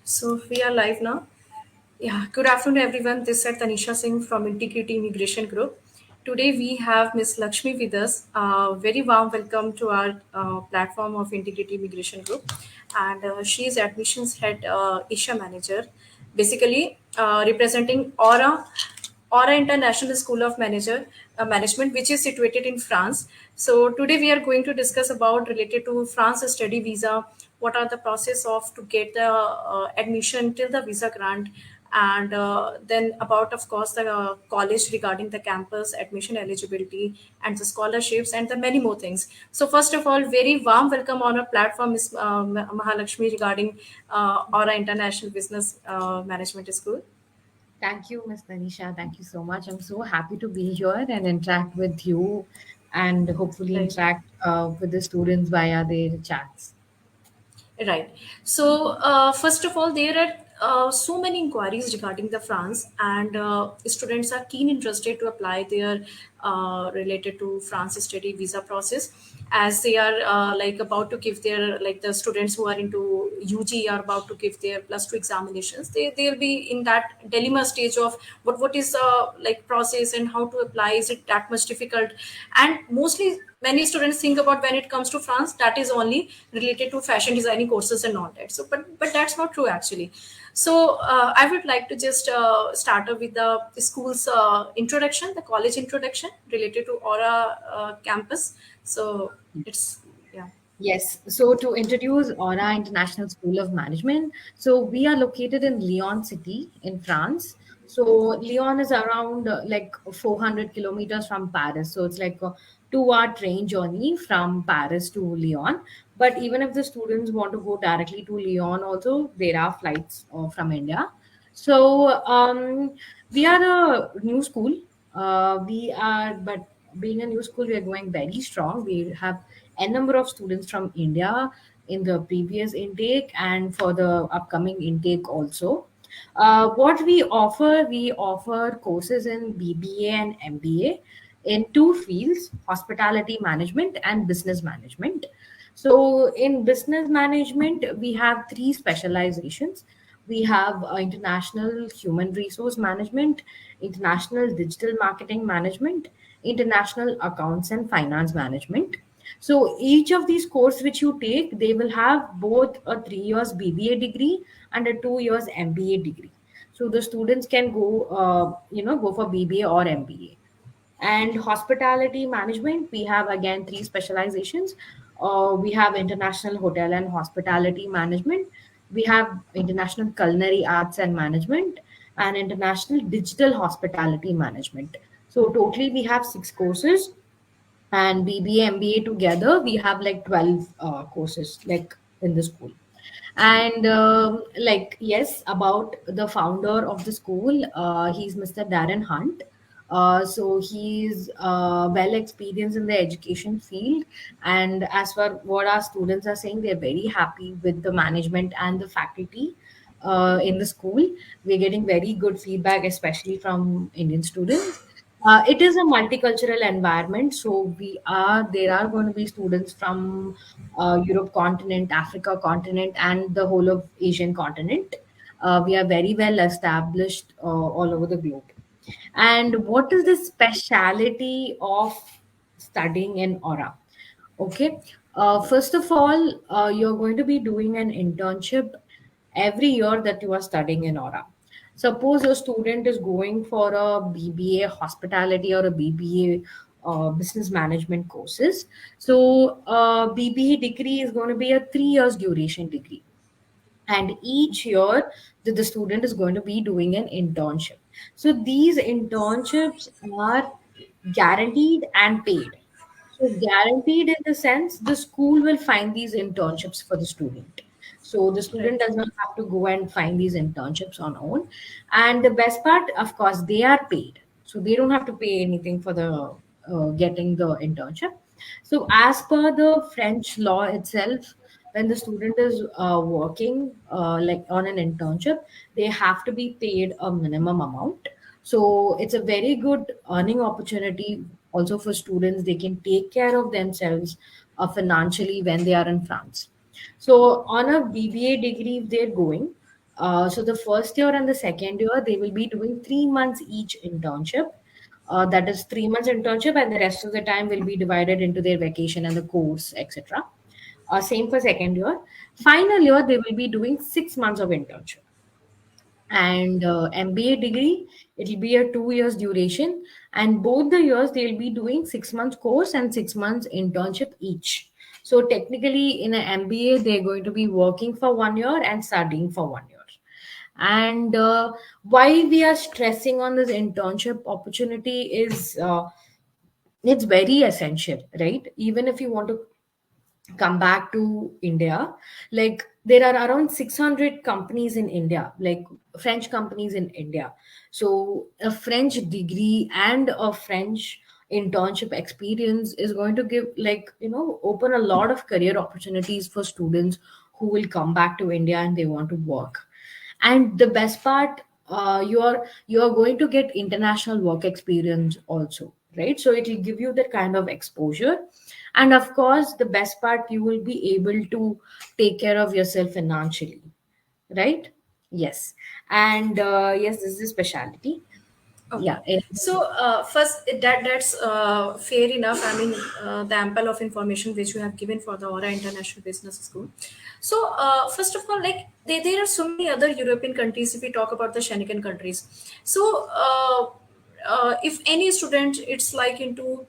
So we are live now. Yeah, good afternoon everyone. This is Tanisha Singh from Integrity Immigration Group. Today we have Miss Lakshmi with us. Very warm welcome to our platform of Integrity Immigration Group. And she is admissions head Asia manager, basically representing Aura International School of Management, which is situated in France. So today we are going to discuss about related to France study visa. What are the process of to get the admission till the visa grant, and then about of course the college regarding the campus admission eligibility and the scholarships and the many more things. So first of all, very warm welcome on our platform is Mahalakshmi regarding Aura International Business Management School. Thank you, Ms. Tanisha. Thank you so much. I'm so happy to be here and interact with you and hopefully Right. interact with the students via their chats. Right. So, first of all, there are so many inquiries regarding the France, and students are keen interested to apply their related to France study visa process, as they are like about to give their like the students who are into UG are about to give their +2 examinations. They'll be in that dilemma stage of what is like process and how to apply. Is it that much difficult? And mostly many students think about when it comes to France that is only related to fashion designing courses and all that. So but that's not true actually. So I would like to just start off with the school's introduction, the college introduction related to Aura campus. So it's yeah. Yes. So to introduce Aura International School of Management, so we are located in Lyon city in France. So Lyon is around like 400 kilometers from Paris. So it's like a 2-hour train journey from Paris to Lyon. But even if the students want to go directly to Lyon, also there are flights from India. So we are a new school. But being a new school, we are going very strong. We have a number of students from India in the previous intake and for the upcoming intake also. What we offer courses in BBA and MBA in two fields, hospitality management and business management. So in business management, we have three specializations. We have international human resource management, international digital marketing management, international accounts and finance management. So each of these courses which you take, they will have both a 3 years BBA degree and a 2 years MBA degree. So the students can go for BBA or MBA. And hospitality management, we have again three specializations. We have international hotel and hospitality management. We have international culinary arts and management and international digital hospitality management. So totally we have 6 courses, and BBA, MBA together, we have like 12 courses like in the school. And like, yes, about the founder of the school, he's Mr. Darren Hunt. So he's well experienced in the education field. And as for what our students are saying, they're very happy with the management and the faculty in the school. We're getting very good feedback, especially from Indian students. It is a multicultural environment, so there are going to be students from Europe continent, Africa continent, and the whole of Asian continent. We are very well established all over the globe. And what is the speciality of studying in Aura? Okay. First of all, you're going to be doing an internship every year that you are studying in Aura. Suppose a student is going for a BBA hospitality or a BBA business management courses. So, BBA degree is going to be a 3 years duration degree, and each year the student is going to be doing an internship. So these internships are guaranteed and paid. So guaranteed in the sense the school will find these internships for the student. So the student Right. does not have to go and find these internships on own. And the best part, of course, they are paid. So they don't have to pay anything for the getting the internship. So as per the French law itself, when the student is working like on an internship, they have to be paid a minimum amount. So it's a very good earning opportunity also for students. They can take care of themselves financially when they are in France. So on a BBA degree, if they're going, So the first year and the second year, they will be doing 3 months each internship. That is 3 months internship, and the rest of the time will be divided into their vacation and the course, etc. Same for second year. Final year, they will be doing 6 months of internship. And MBA degree, it will be a 2 years duration, and both the years they'll be doing 6 months course and 6 months internship each. So technically, in an MBA, they're going to be working for 1 year and studying for 1 year. And why we are stressing on this internship opportunity is it's very essential, right? Even if you want to come back to India, like there are around 600 companies in India, like French companies in India. So a French degree and a French internship experience is going to give, like, open a lot of career opportunities for students who will come back to India and they want to work. And the best part, you're going to get international work experience also, right? So it will give you that kind of exposure. And of course, the best part, you will be able to take care of yourself financially, right? Yes. And yes, this is a specialty. Yeah. Okay. So first, that's fair enough. I mean, the ample of information which you have given for the Aura International Business School. So first of all, like there are so many other European countries. If we talk about the Schengen countries, so if any student it's like into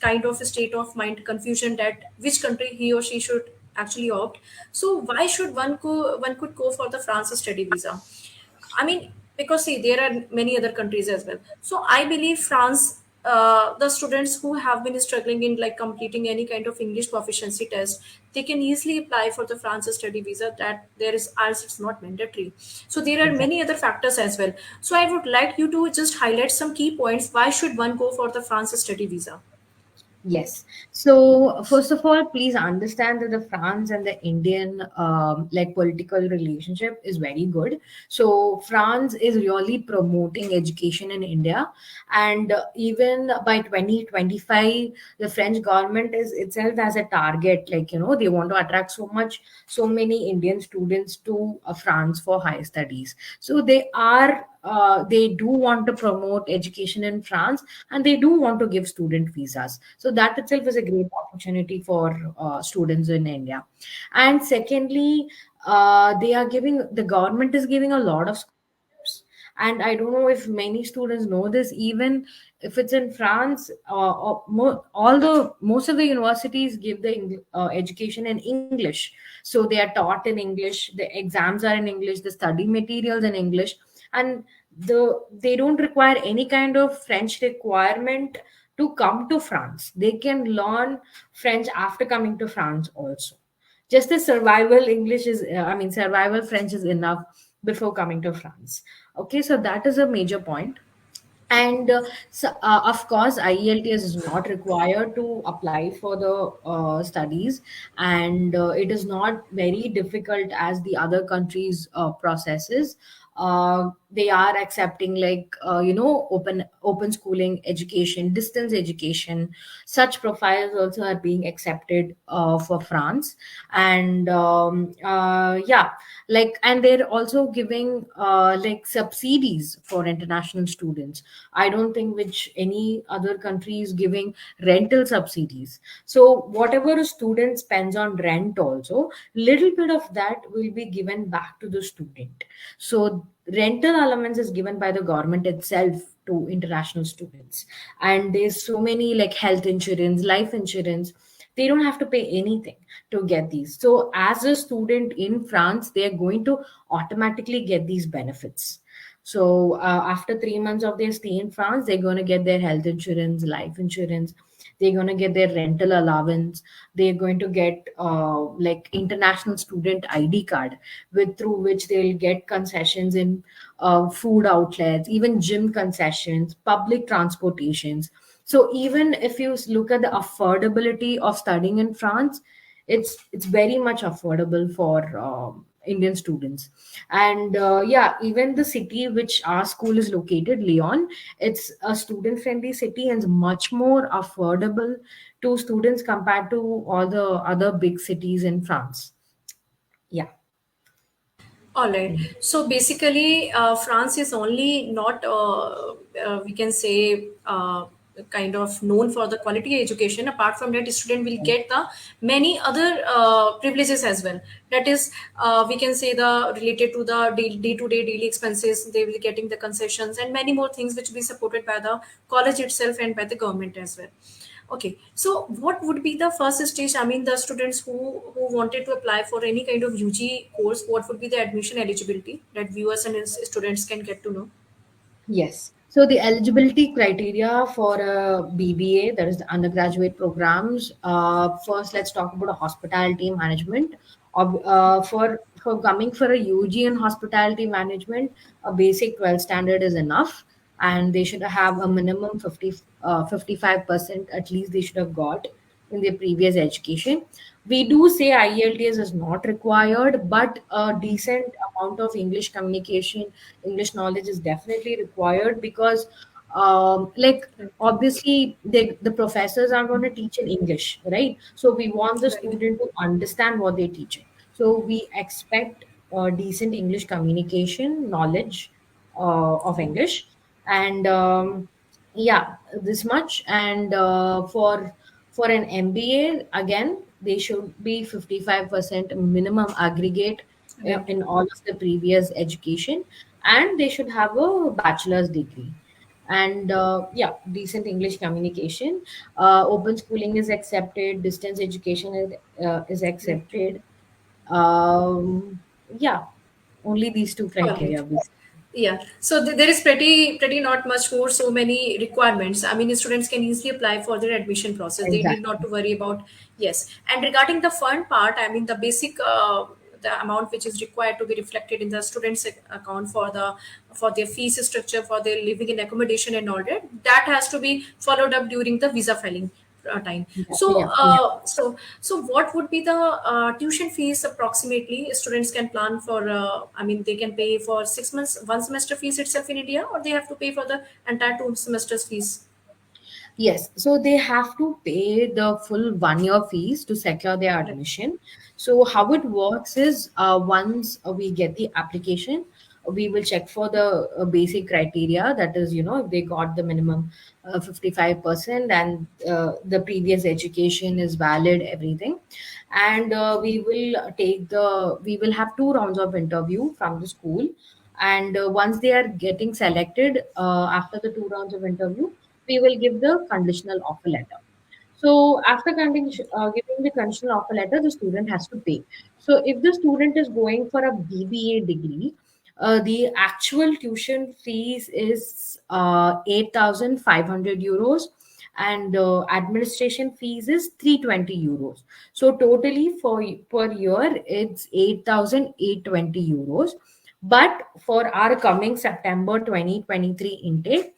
kind of a state of mind confusion that which country he or she should actually opt. So why should one could go for the France study visa? I mean, because see, there are many other countries as well. So I believe France, the students who have been struggling in like completing any kind of English proficiency test, they can easily apply for the France study visa. That there is, as it's not mandatory. So there are Exactly. many other factors as well. So I would like you to just highlight some key points. Why should one go for the France study visa? Yes. So first of all, please understand that the France and the Indian like political relationship is very good. So France is really promoting education in India, and even by 2025, the French government is itself as a target. Like, they want to attract so many Indian students to France for higher studies. So they do want to promote education in France, and they do want to give student visas. So that itself is a great opportunity for students in India. And secondly, the government is giving a lot of scholarships. And I don't know if many students know this, even if it's in France, most of the universities give the education in English. So they are taught in English, the exams are in English, the study materials in English, and they don't require any kind of French requirement to come to France. They can learn French after coming to France also. Just the survival French is enough before coming to France. Okay, so that is a major point. And of course, IELTS is not required to apply for the studies, and it is not very difficult as the other countries' processes. They are accepting, like, open schooling education, distance education. Such profiles also are being accepted for France. And yeah, like, and they're also giving like subsidies for international students. I don't think which any other country is giving rental subsidies. So whatever a student spends on rent also, little bit of that will be given back to the student. So rental allowance is given by the government itself to international students. And there's so many, like, health insurance, life insurance. They don't have to pay anything to get these. So as a student in France, they are going to automatically get these benefits. So after 3 months of their stay in France, they're going to get their health insurance, life insurance. They're going to get their rental allowance. They're going to get like international student ID card, with through which they'll get concessions in food outlets, even gym concessions, public transportations. So even if you look at the affordability of studying in France, it's very much affordable for Indian students. And yeah, even the city which our school is located, Lyon, it's a student friendly city and much more affordable to students compared to all the other big cities in France. Yeah. All right. So basically, France is only not, we can say, kind of known for the quality education. Apart from that, student will get the many other privileges as well. That is, we can say the related to the day-to-day daily expenses. They will be getting the concessions and many more things which will be supported by the college itself and by the government as well. Okay, so what would be the first stage? I mean, the students who wanted to apply for any kind of UG course, what would be the admission eligibility that viewers and students can get to know? Yes. So the eligibility criteria for a BBA, that is the undergraduate programs. First, let's talk about a hospitality management. For coming for a UG in hospitality management, a basic 12 standard is enough, and they should have a minimum 55% at least they should have got in their previous education. We do say IELTS is not required, but a decent amount of English communication, English knowledge is definitely required because, like, obviously, the professors are going to teach in English, right? So we want the Right. student to understand what they're teaching. So we expect decent English communication knowledge of English, and yeah, this much. And for an MBA, again, they should be 55% minimum aggregate Yeah. in all of the previous education, and they should have a bachelor's degree. And yeah, decent English communication. Open schooling is accepted. Distance education is Right. accepted. Um, yeah, only these two All right. criteria. Yeah. So there is pretty not much more. So many requirements. I mean, students can easily apply for their admission process. They need not Exactly. to worry about. Yes. And regarding the fund part, I mean, the basic. The amount which is required to be reflected in the students account for their fees structure for their living and accommodation and all that has to be followed up during the visa filing time. Yeah, So, yeah, yeah. so what would be the tuition fees approximately students can plan for? I mean, they can pay for 6 months, one semester fees itself in India, or they have to pay for the entire 2 semesters fees. Yes, so they have to pay the full 1 year fees to secure their Right. admission. So how it works is once we get the application, we will check for the basic criteria. That is, if they got the minimum 55% and the previous education is valid, everything. And we will have 2 rounds of interview from the school. And once they are getting selected after the 2 rounds of interview, we will give the conditional offer letter. So after giving the conditional offer letter, the student has to pay. So if the student is going for a BBA degree, the actual tuition fees is 8,500 euros, and administration fees is 320 euros. So totally for per year, it's 8,820 euros. But for our coming September 2023 intake,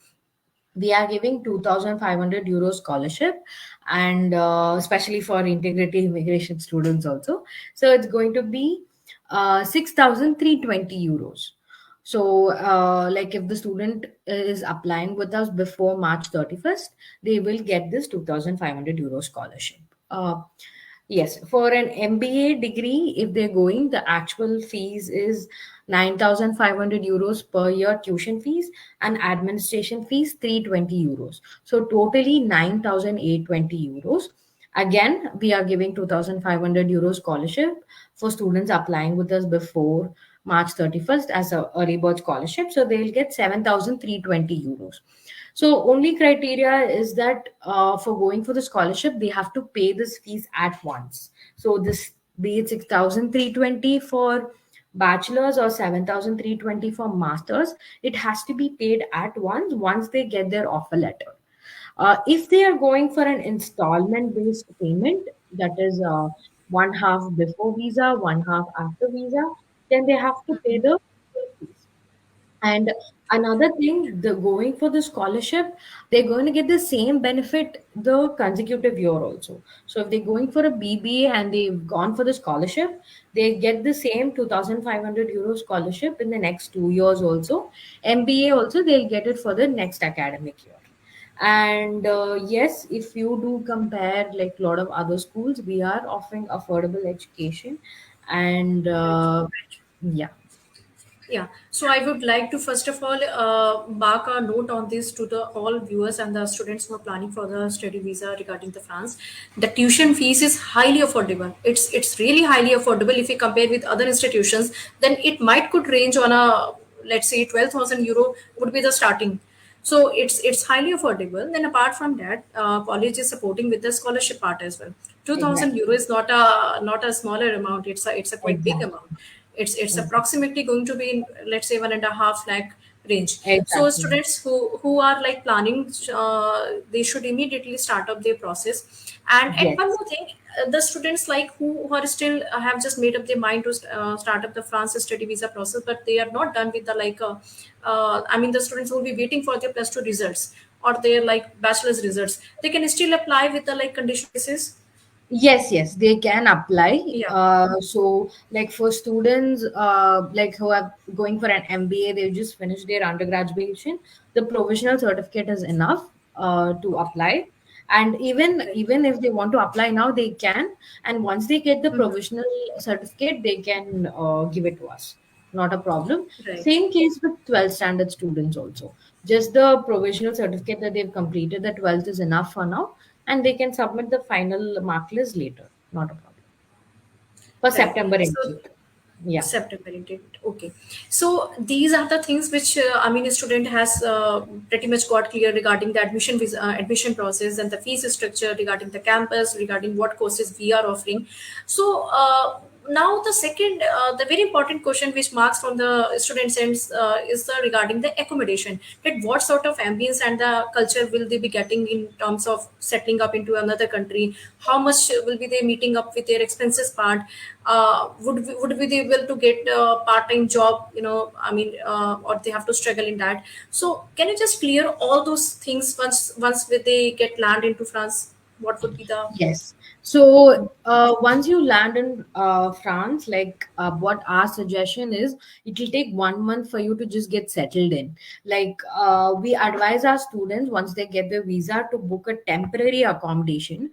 we are giving 2,500 euro scholarship, and especially for integrated immigration students also. So it's going to be 6,320 euros. So like if the student is applying with us before March 31st, they will get this 2,500 euro scholarship. Yes, for an MBA degree, if they're going, the actual fees is 9,500 euros per year tuition fees, and administration fees 320 euros. So totally 9,820 euros. Again, we are giving 2,500 euros scholarship for students applying with us before March 31st as a early bird scholarship. So they'll get 7,320 euros. So only criteria is that for going for the scholarship, they have to pay this fees at once. So this, be it 6,320 for bachelor's or 7,320 for masters, it has to be paid at once they get their offer letter. If they are going for an installment based payment, that is one half before visa, one half after visa, then they have to pay the full fees. And another thing, the going for the scholarship, they're going to get the same benefit the consecutive year also. So if they're going for a BBA and they've gone for the scholarship, they get the same 2,500 euro scholarship in the next 2 years also. MBA also, they'll get it for the next academic year. And yes, if you do compare like a lot of other schools, we are offering affordable education. And Right. yeah. Yeah, so I would like to first of all mark a note on this to the all viewers and the students who are planning for the study visa regarding the France. The tuition fees is highly affordable. It's really highly affordable if you compare with other institutions. Then it might could range on a, let's say, 12,000 euro would be the starting. So it's highly affordable. Then apart from that, college is supporting with the scholarship part as well. 2,000 Exactly. euro is not a smaller amount. It's a quite big Exactly. amount. It's Exactly. approximately going to be in, let's say, 1.5 lakh range. So Exactly. students who are like planning, they should immediately start up their process. And one Yes. more thing, the students like who are still have just made up their mind to start up the France study visa process, but they are not done with the like I mean, the students will be waiting for their plus 2 results or their like bachelor's results. They can still apply with the like condition basis. Yes, yes, they can apply. Yeah. So, like for students, like who are going for an MBA, they just finished their undergraduation. The provisional certificate is enough to apply. And Right. even if they want to apply now, they can. And once they get the Mhm. provisional certificate, they can give it to us. Not a problem. Right. Same case with 12th standard students also. Just the provisional certificate that they've completed the 12th is enough for now, and they can submit the final mark list later. Not a problem. For Right. September So intake. Yeah. September intake. Okay. So these are the things which I mean, a student has pretty much got clear regarding the admission process and the fees structure, regarding the campus, regarding what courses we are offering. So now the second, the very important question which marks from the students' ends is the regarding the accommodation. That what sort of ambience and the culture will they be getting in terms of settling up into another country? How much will be they meeting up with their expenses part? Would we be able to get a part-time job, I mean, or they have to struggle in that? So can you just clear all those things once they get land into France? What would be the Yes. So once you land in France, like what our suggestion is, it will take 1 month for you to just get settled in. Like we advise our students once they get their visa to book a temporary accommodation,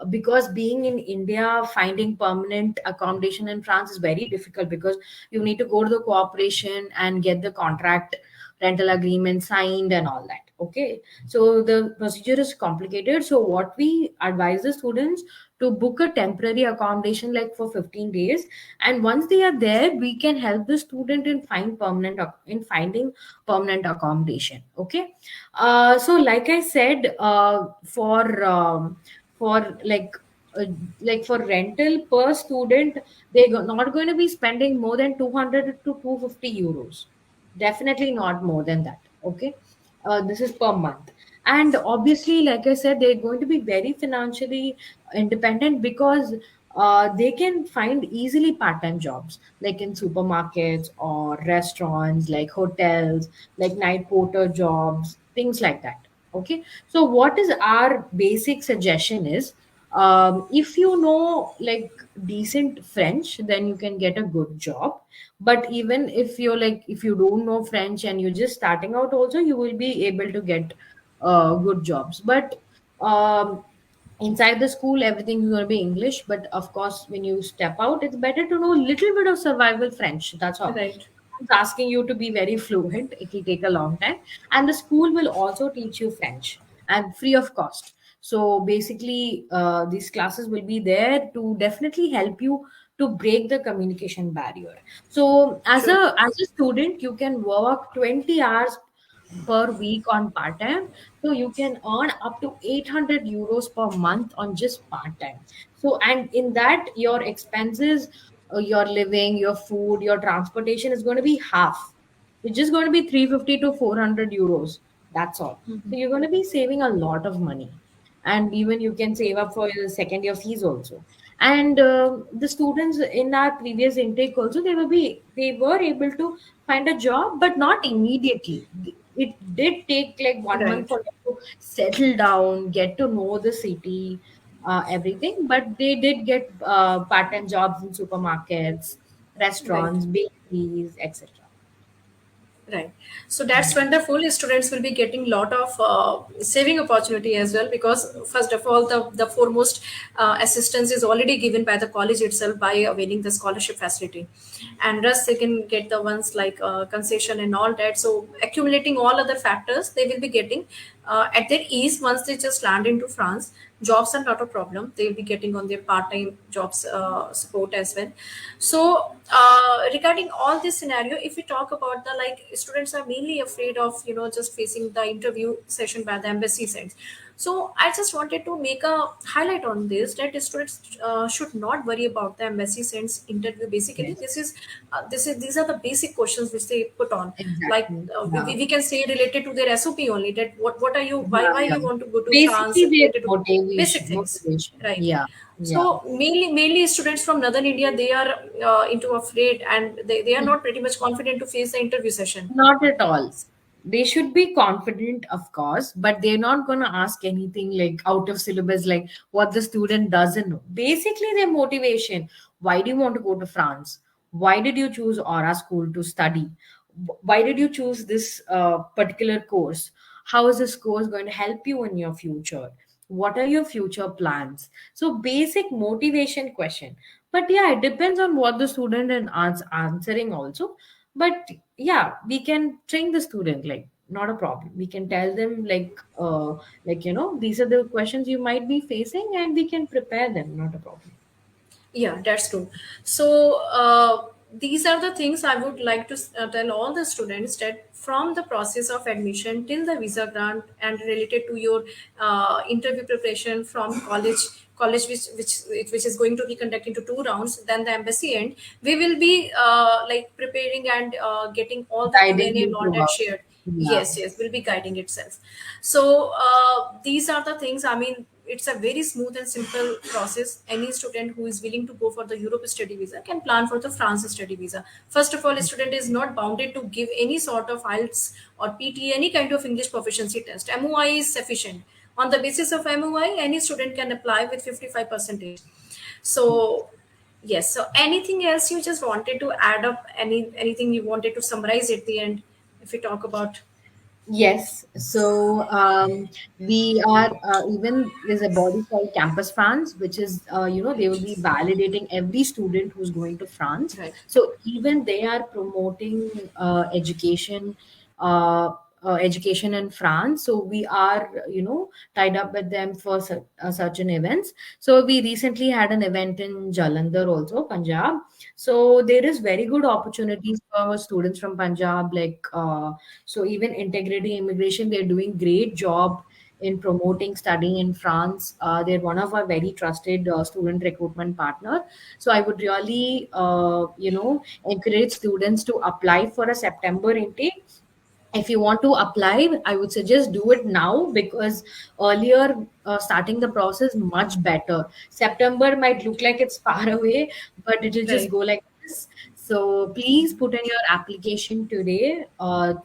because being in India, finding permanent accommodation in France is very difficult, because you need to go to the corporation and get the contract rental agreement signed and all that. Okay, so the procedure is complicated. So what we advise the students to book a temporary accommodation like for 15 days, and once they are there, we can help the student in finding permanent accommodation. Okay, so like I said, for uh, like for rental per student, they're not going to be spending more than 200 to 250 euros. Definitely not more than that. Okay. This is per month. And obviously, like I said, they're going to be very financially independent, because they can find easily part-time jobs like in supermarkets or restaurants, like hotels, like night porter jobs, things like that. Okay. So what is our basic suggestion is, if you know like decent French, then you can get a good job. But even if you're like, if you don't know French and you're just starting out also, you will be able to get good jobs. But um, inside the school, everything is going to be English. But of course, when you step out, it's better to know a little bit of survival French. That's all. right? It's asking you to be very fluent. It will take a long time. And the school will also teach you French and free of cost. So basically, these classes will be there to definitely help you to break the communication barrier. So True. as a student, you can work 20 hours per week on part time. So you can earn up to 800 euros per month on just part time. So, and in that, your expenses, your living, your food, your transportation is going to be half. It's just going to be 350 to 400 euros. That's all. So you're going to be saving a lot of money. And even you can save up for your second year fees also. And the students in our previous intake also, they were able to find a job, but not immediately. It did take like 1 month Right. for them to settle down, get to know the city, everything. But they did get part-time jobs in supermarkets, Right. restaurants, bakeries, etc. Right. So that's wonderful. Students will be getting lot of saving opportunity as well, because first of all, the foremost assistance is already given by the college itself by availing the scholarship facility, and thus they can get the ones like concession and all that. So accumulating all other factors, they will be getting at their ease once they just land into France. Jobs are not a problem. They will be getting on their part-time jobs support as well. So regarding all this scenario, if we talk about the, like, students are mainly afraid of just facing the interview session by the embassy side. So I just wanted to make a highlight on this, that students should not worry about the embassy sends interview. Basically, Yes, these are the basic questions which they put on, like exactly. Yeah. we can say related to their SOP only, that what are you, Yeah, why yeah. you want to go to France, Basically, their related to basic motivation, things, motivation. right? Yeah, So yeah. mainly students from northern India, they are into afraid, and they are not pretty much confident to face the interview session. Not at all. They should be confident, of course, but they're not going to ask anything like out of syllabus, like what the student doesn't know. Basically, their motivation. Why do you want to go to France? Why did you choose Aura School to study? Why did you choose this particular course? How is this course going to help you in your future? What are your future plans? So, basic motivation question. But yeah, it depends on what the student is answering also. But yeah, we can train the student, like not a problem. We can tell them like these are the questions you might be facing, and we can prepare them, not a problem. Yeah, that's true. So these are the things I would like to tell all the students, that from the process of admission till the visa grant, and related to your interview preparation from college which is going to be conducted into 2 rounds, then the embassy end, we will be like preparing and getting all the Guiding Q&A you and all that throughout. shared. Yeah. Yes, will be guiding itself. So these are the things, I mean, it's a very smooth and simple process. Any student who is willing to go for the Europe study visa can plan for the France study visa. First of all, a student is not bounded to give any sort of IELTS or PT, any kind of English proficiency test. MOI is sufficient. On the basis of MOI, any student can apply with 55 percentage. So yes, so anything else you just wanted to add up, anything you wanted to summarize at the end, if we talk about. Yes, so we are even there's a body called Campus France, which is they will be validating every student who's going to France. Right. So even they are promoting education in France. So we are tied up with them for such an events. So we recently had an event in Jalandhar also, Punjab. So there is very good opportunities for students from Punjab, like. So even integrity immigration, they're doing great job in promoting studying in France. They're one of our very trusted student recruitment partner. So I would really, encourage students to apply for a September intake. If you want to apply, I would suggest do it now, because earlier starting the process much better. September might look like it's far away, but it will just Right. go like this. So please put in your application today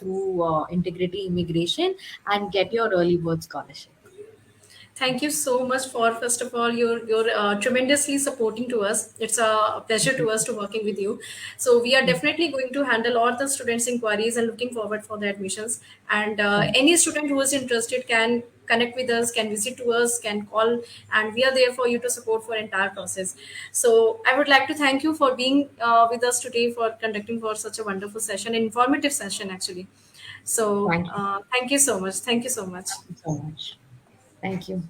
through Integrity Immigration and get your early bird scholarship. Thank you so much for, first of all, you're tremendously supporting to us. It's a pleasure to us to working with you. So we are definitely going to handle all the students' inquiries and looking forward for the admissions. And any student who is interested can connect with us, can visit to us, can call, and we are there for you to support for entire process. So I would like to thank you for being with us today, for conducting for such a wonderful session, informative session actually. So Thank you. thank you so much. Thank you so much. Thank you so much. Thank you.